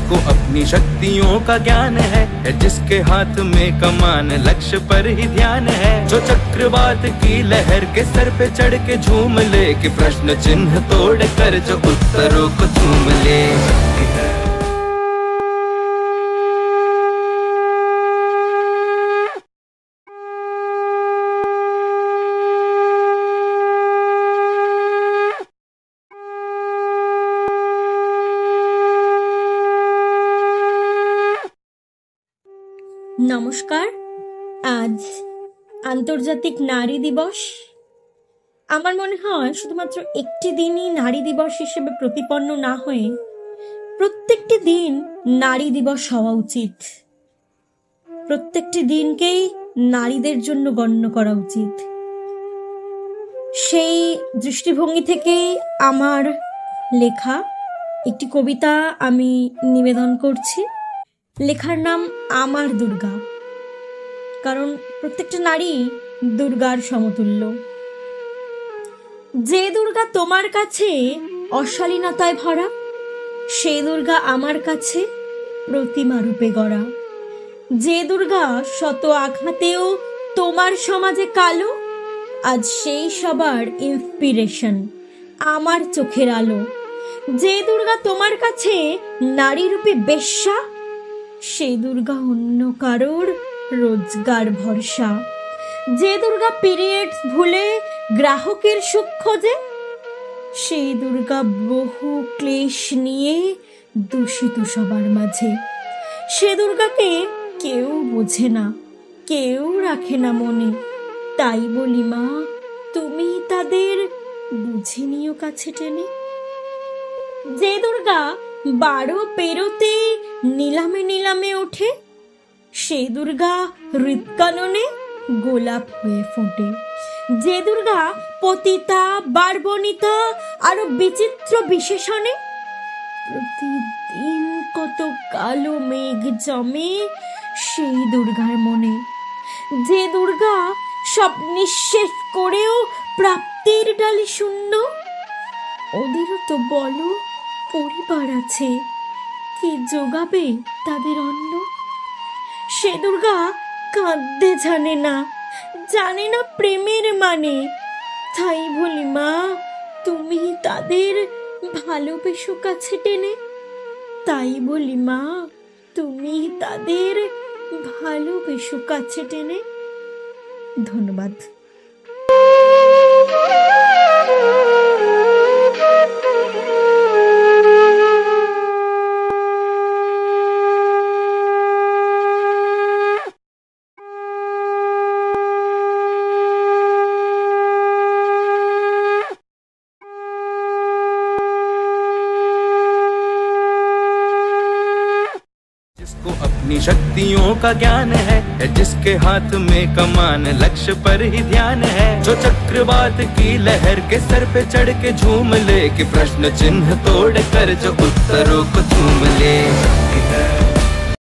जिसको अपनी शक्तियों का ज्ञान है जिसके हाथ में कमान लक्ष्य पर ही ध्यान है, जो चक्रवात की लहर के सर पे चढ़ के झूम ले कि प्रश्न चिन्ह तोड़ कर जो उत्तरों को चूम ले। নমস্কার। আজ আন্তর্জাতিক নারী দিবস। আমার মনে হয় শুধুমাত্র একটি দিনই নারী দিবস হিসেবে প্রতিপন্ন না হয়ে প্রত্যেকটি দিন নারী দিবস হওয়া উচিত। প্রত্যেকটি দিনকেই নারীদের জন্য গণ্য করা উচিত। সেই দৃষ্টিভঙ্গি থেকে আমার লেখা একটি কবিতা আমি নিবেদন করছি। লেখার নাম আমার দুর্গা, কারণ প্রত্যেকটা নারী দুর্গার সমতুল্য। যে দুর্গা তোমার কাছে অশালীনতায় ভরা, সেই দুর্গা আমার কাছে প্রতিমা রূপে গড়া। যে দুর্গা শত আঘাতেও তোমার সমাজে কালো, আজ সেই সবার ইন্সপিরেশন, আমার চোখের আলো। যে দুর্গা তোমার কাছে নারী রূপে বেশ্যা, সেই দুর্গা অন্য কারোর রোজগার ভরসা। যে দুর্গা পিরিয়ডস ভুলে গ্রাহকের সুখ খোঁজে, সেই দুর্গা বহু ক্লেশ নিয়ে দূষিত সবার মাঝে। সে দুর্গাকে কেউ বোঝে না, কেউ রাখে না মনে। তাই বলি মা, তুমি তাদের বুঝে নিও কাছে টেনে। যে দুর্গা 12 পেরোতে নিলামে নিলামে ওঠে, সেই দুর্গা হৃৎকাননে গোলাপ হয়ে ফোটে। যে দুর্গা পতিতা, বারবনিতা আরো বিচিত্র বিশেষণে প্রতিদিন কত কালো মেঘ জমে সেই দুর্গার মনে। যে দুর্গা সব নিঃশেষ করেও প্রাপ্তির ডালি শূন্য, ওদেরও তো বলো পরিবার আছে, কি যোগাবে তাদের অন্ন। সে দুর্গা কাঁদতে জানে না, জানে না প্রেমের মানে। তাই বলি মা, তুমি তাদের ভালোবেসো কাছে টেনে। তাই বলি মা, তুমি তাদের ভালোবেসো কাছে টেনে। ধন্যবাদ। जिसको अपनी शक्तियों का ज्ञान है जिसके हाथ में कमान लक्ष्य पर ही ध्यान है, जो चक्रवात की लहर के सर पे चढ़ के झूम ले कि प्रश्न चिन्ह तोड़ कर जो उत्तरों को चूम ले।